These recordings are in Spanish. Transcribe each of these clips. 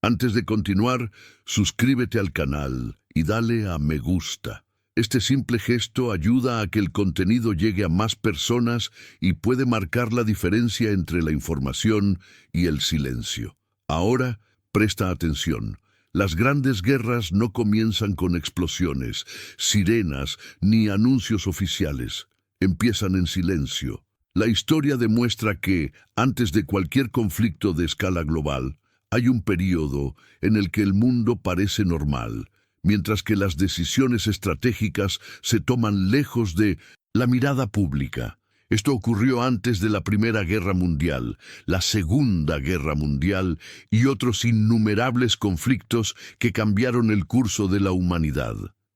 Antes de continuar, suscríbete al canal y dale a me gusta. Este simple gesto ayuda a que el contenido llegue a más personas y puede marcar la diferencia entre la información y el silencio. Ahora, presta atención. Las grandes guerras no comienzan con explosiones, sirenas ni anuncios oficiales. Empiezan en silencio. La historia demuestra que, antes de cualquier conflicto de escala global, hay un período en el que el mundo parece normal, mientras que las decisiones estratégicas se toman lejos de la mirada pública. Esto ocurrió antes de la Primera Guerra Mundial, la Segunda Guerra Mundial y otros innumerables conflictos que cambiaron el curso de la humanidad.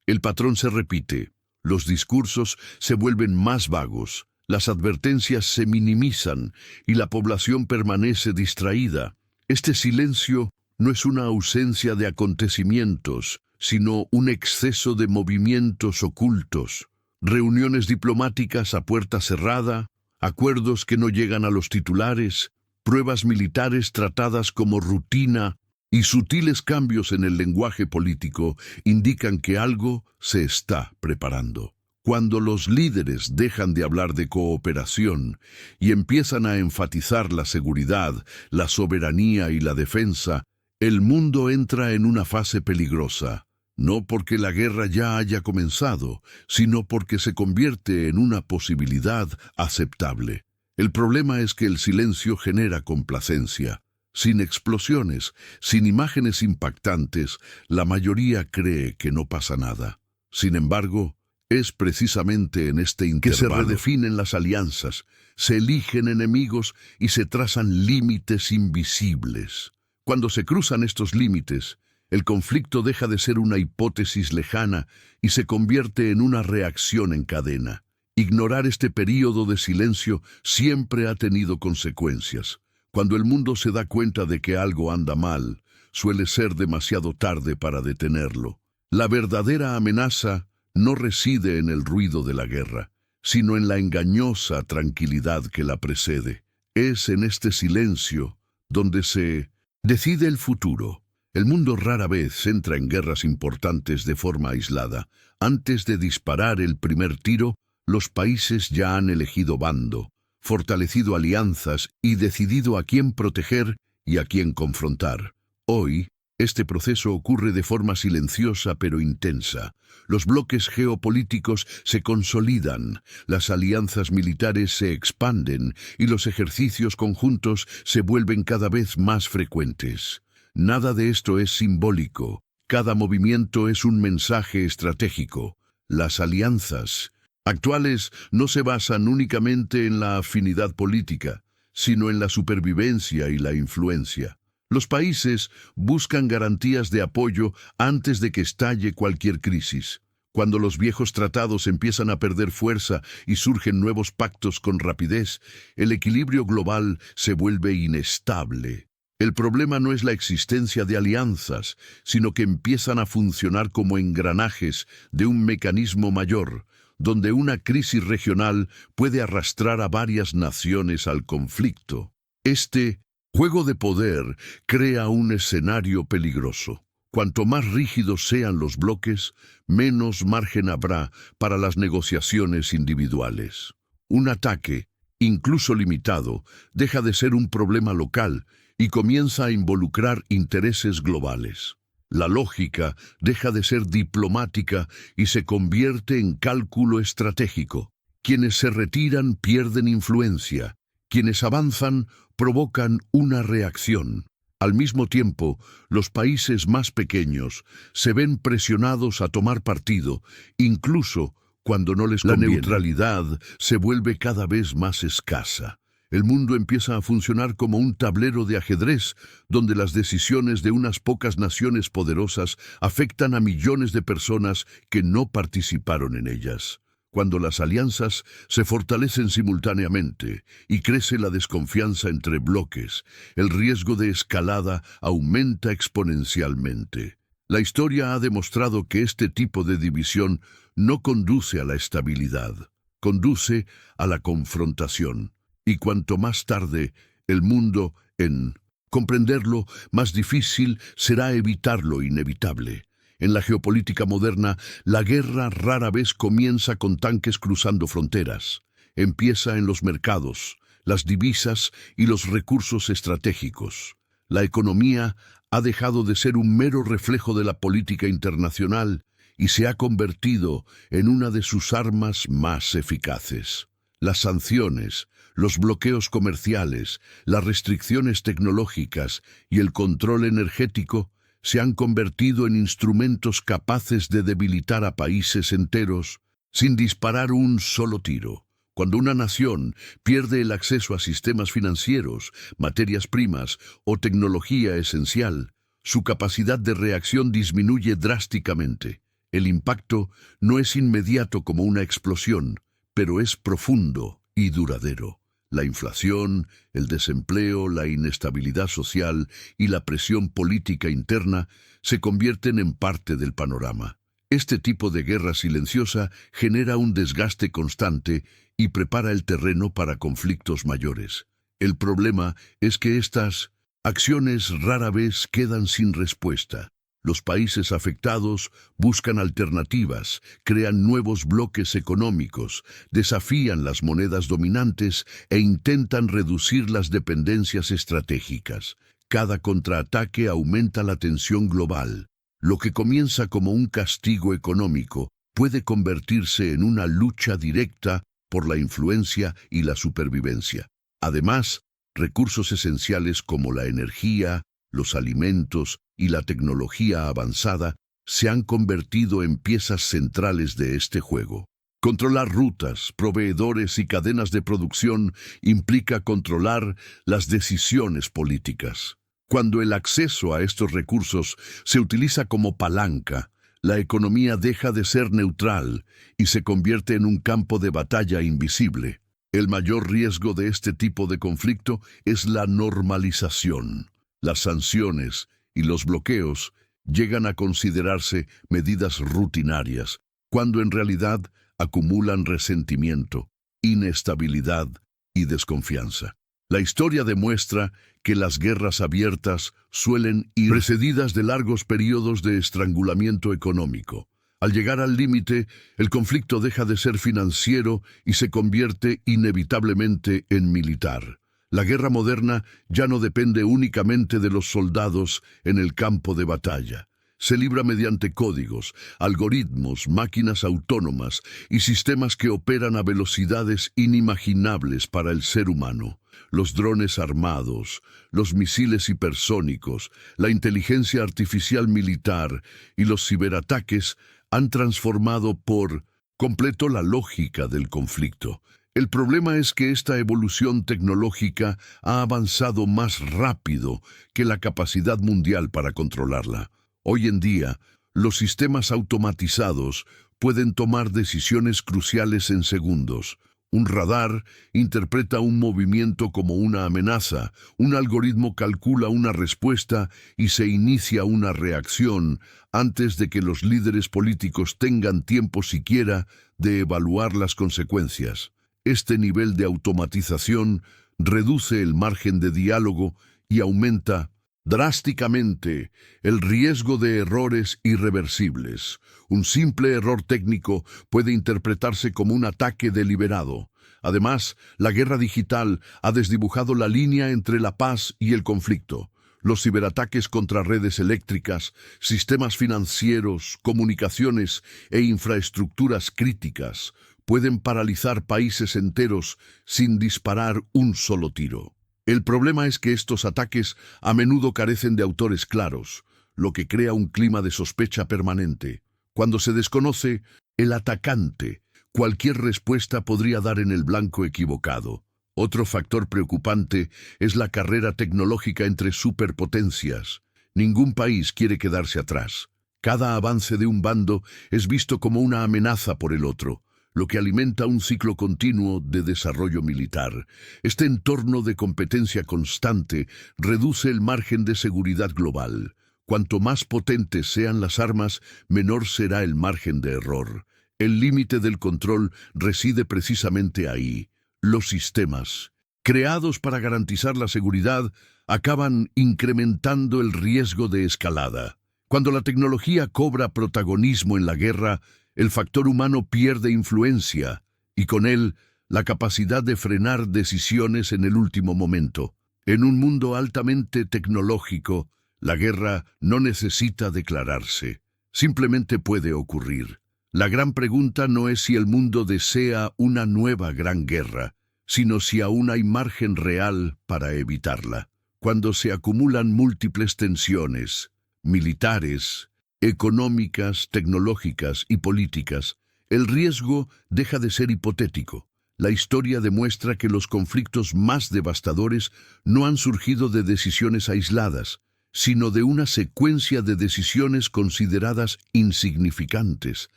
El patrón se repite. Los discursos se vuelven más vagos, las advertencias se minimizan y la población permanece distraída. Este silencio no es una ausencia de acontecimientos, sino un exceso de movimientos ocultos. Reuniones diplomáticas a puerta cerrada, acuerdos que no llegan a los titulares, pruebas militares tratadas como rutina y sutiles cambios en el lenguaje político indican que algo se está preparando. Cuando los líderes dejan de hablar de cooperación y empiezan a enfatizar la seguridad, la soberanía y la defensa, el mundo entra en una fase peligrosa. No porque la guerra ya haya comenzado, sino porque se convierte en una posibilidad aceptable. El problema es que el silencio genera complacencia. Sin explosiones, sin imágenes impactantes, la mayoría cree que no pasa nada. Sin embargo, es precisamente en este intervalo que se redefinen las alianzas, se eligen enemigos y se trazan límites invisibles. Cuando se cruzan estos límites, el conflicto deja de ser una hipótesis lejana y se convierte en una reacción en cadena. Ignorar este período de silencio siempre ha tenido consecuencias. Cuando el mundo se da cuenta de que algo anda mal, suele ser demasiado tarde para detenerlo. La verdadera amenaza no reside en el ruido de la guerra, sino en la engañosa tranquilidad que la precede. Es en este silencio donde se decide el futuro. El mundo rara vez entra en guerras importantes de forma aislada. Antes de disparar el primer tiro, los países ya han elegido bando, fortalecido alianzas y decidido a quién proteger y a quién confrontar. Hoy, este proceso ocurre de forma silenciosa pero intensa. Los bloques geopolíticos se consolidan, las alianzas militares se expanden y los ejercicios conjuntos se vuelven cada vez más frecuentes. Nada de esto es simbólico. Cada movimiento es un mensaje estratégico. Las alianzas actuales no se basan únicamente en la afinidad política, sino en la supervivencia y la influencia. Los países buscan garantías de apoyo antes de que estalle cualquier crisis. Cuando los viejos tratados empiezan a perder fuerza y surgen nuevos pactos con rapidez, el equilibrio global se vuelve inestable. El problema no es la existencia de alianzas, sino que empiezan a funcionar como engranajes de un mecanismo mayor, donde una crisis regional puede arrastrar a varias naciones al conflicto. Este juego de poder crea un escenario peligroso. Cuanto más rígidos sean los bloques, menos margen habrá para las negociaciones individuales. Un ataque, incluso limitado, deja de ser un problema local y comienza a involucrar intereses globales. La lógica deja de ser diplomática y se convierte en cálculo estratégico. Quienes se retiran pierden influencia. Quienes avanzan provocan una reacción. Al mismo tiempo, los países más pequeños se ven presionados a tomar partido, incluso cuando no les conviene. La neutralidad se vuelve cada vez más escasa. El mundo empieza a funcionar como un tablero de ajedrez, donde las decisiones de unas pocas naciones poderosas afectan a millones de personas que no participaron en ellas. Cuando las alianzas se fortalecen simultáneamente y crece la desconfianza entre bloques, el riesgo de escalada aumenta exponencialmente. La historia ha demostrado que este tipo de división no conduce a la estabilidad, conduce a la confrontación. Y cuanto más tarde el mundo en Comprenderlo, más difícil será evitar lo inevitable. En la geopolítica moderna, la guerra rara vez comienza con tanques cruzando fronteras. Empieza en los mercados, las divisas y los recursos estratégicos. La economía ha dejado de ser un mero reflejo de la política internacional y se ha convertido en una de sus armas más eficaces. Las sanciones, los bloqueos comerciales, las restricciones tecnológicas y el control energético se han convertido en instrumentos capaces de debilitar a países enteros sin disparar un solo tiro. Cuando una nación pierde el acceso a sistemas financieros, materias primas o tecnología esencial, su capacidad de reacción disminuye drásticamente. El impacto no es inmediato como una explosión, pero es profundo y duradero. La inflación, el desempleo, la inestabilidad social y la presión política interna se convierten en parte del panorama. Este tipo de guerra silenciosa genera un desgaste constante y prepara el terreno para conflictos mayores. El problema es que estas acciones rara vez quedan sin respuesta. Los países afectados buscan alternativas, crean nuevos bloques económicos, desafían las monedas dominantes e intentan reducir las dependencias estratégicas. Cada contraataque aumenta la tensión global. Lo que comienza como un castigo económico puede convertirse en una lucha directa por la influencia y la supervivencia. Además, recursos esenciales como la energía, los alimentos y la tecnología avanzada se han convertido en piezas centrales de este juego. Controlar rutas, proveedores y cadenas de producción implica controlar las decisiones políticas. Cuando el acceso a estos recursos se utiliza como palanca, la economía deja de ser neutral y se convierte en un campo de batalla invisible. El mayor riesgo de este tipo de conflicto es la normalización. Las sanciones y los bloqueos llegan a considerarse medidas rutinarias, cuando en realidad acumulan resentimiento, inestabilidad y desconfianza. La historia demuestra que las guerras abiertas suelen ir precedidas de largos periodos de estrangulamiento económico. Al llegar al límite, el conflicto deja de ser financiero y se convierte inevitablemente en militar. La guerra moderna ya no depende únicamente de los soldados en el campo de batalla. Se libra mediante códigos, algoritmos, máquinas autónomas y sistemas que operan a velocidades inimaginables para el ser humano. Los drones armados, los misiles hipersónicos, la inteligencia artificial militar y los ciberataques han transformado por completo la lógica del conflicto. El problema es que esta evolución tecnológica ha avanzado más rápido que la capacidad mundial para controlarla. Hoy en día, los sistemas automatizados pueden tomar decisiones cruciales en segundos. Un radar interpreta un movimiento como una amenaza, un algoritmo calcula una respuesta y se inicia una reacción antes de que los líderes políticos tengan tiempo siquiera de evaluar las consecuencias. Este nivel de automatización reduce el margen de diálogo y aumenta drásticamente el riesgo de errores irreversibles. Un simple error técnico puede interpretarse como un ataque deliberado. Además, la guerra digital ha desdibujado la línea entre la paz y el conflicto. Los ciberataques contra redes eléctricas, sistemas financieros, comunicaciones e infraestructuras críticas pueden paralizar países enteros sin disparar un solo tiro. El problema es que estos ataques a menudo carecen de autores claros, lo que crea un clima de sospecha permanente. Cuando se desconoce el atacante, cualquier respuesta podría dar en el blanco equivocado. Otro factor preocupante es la carrera tecnológica entre superpotencias. Ningún país quiere quedarse atrás. Cada avance de un bando es visto como una amenaza por el otro, lo que alimenta un ciclo continuo de desarrollo militar. Este entorno de competencia constante reduce el margen de seguridad global. Cuanto más potentes sean las armas, menor será el margen de error. El límite del control reside precisamente ahí. Los sistemas, creados para garantizar la seguridad, acaban incrementando el riesgo de escalada. Cuando la tecnología cobra protagonismo en la guerra, el factor humano pierde influencia y con él la capacidad de frenar decisiones en el último momento. En un mundo altamente tecnológico, la guerra no necesita declararse, simplemente puede ocurrir. La gran pregunta no es si el mundo desea una nueva gran guerra, sino si aún hay margen real para evitarla. Cuando se acumulan múltiples tensiones, militares, económicas, tecnológicas y políticas, el riesgo deja de ser hipotético. La historia demuestra que los conflictos más devastadores no han surgido de decisiones aisladas, sino de una secuencia de decisiones consideradas insignificantes,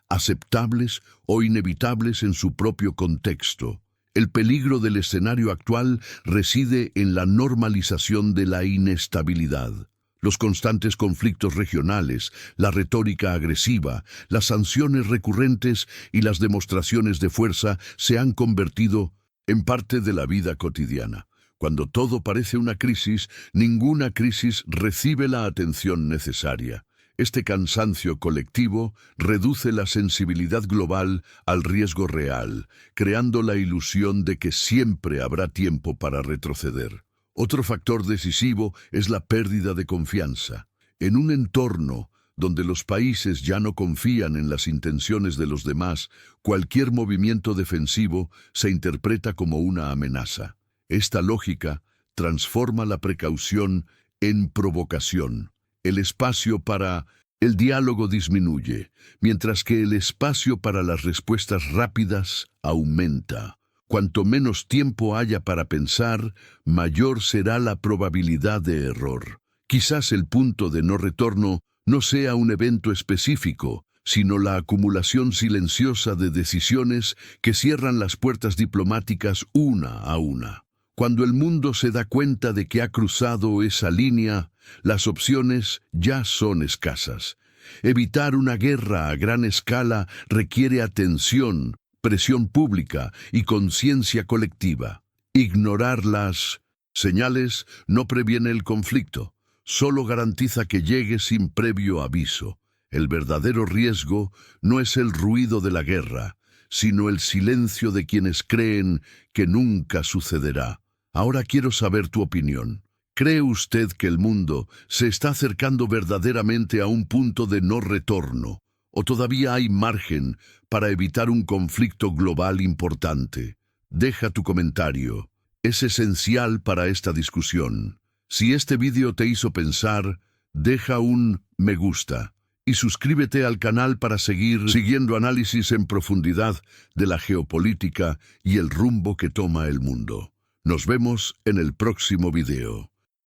aceptables o inevitables en su propio contexto. El peligro del escenario actual reside en la normalización de la inestabilidad. Los constantes conflictos regionales, la retórica agresiva, las sanciones recurrentes y las demostraciones de fuerza se han convertido en parte de la vida cotidiana. Cuando todo parece una crisis, ninguna crisis recibe la atención necesaria. Este cansancio colectivo reduce la sensibilidad global al riesgo real, creando la ilusión de que siempre habrá tiempo para retroceder. Otro factor decisivo es la pérdida de confianza. En un entorno donde los países ya no confían en las intenciones de los demás, cualquier movimiento defensivo se interpreta como una amenaza. Esta lógica transforma la precaución en provocación. El espacio para el diálogo disminuye, mientras que el espacio para las respuestas rápidas aumenta. Cuanto menos tiempo haya para pensar, mayor será la probabilidad de error. Quizás el punto de no retorno no sea un evento específico, sino la acumulación silenciosa de decisiones que cierran las puertas diplomáticas una a una. Cuando el mundo se da cuenta de que ha cruzado esa línea, las opciones ya son escasas. Evitar una guerra a gran escala requiere atención, presión pública y conciencia colectiva. Ignorar las señales no previene el conflicto, solo garantiza que llegue sin previo aviso. El verdadero riesgo no es el ruido de la guerra, sino el silencio de quienes creen que nunca sucederá. Ahora quiero saber tu opinión. ¿Cree usted que el mundo se está acercando verdaderamente a un punto de no retorno? ¿O todavía hay margen para evitar un conflicto global importante? Deja tu comentario. Es esencial para esta discusión. Si este vídeo te hizo pensar, deja un me gusta y suscríbete al canal para seguir siguiendo análisis en profundidad de la geopolítica y el rumbo que toma el mundo. Nos vemos en el próximo video.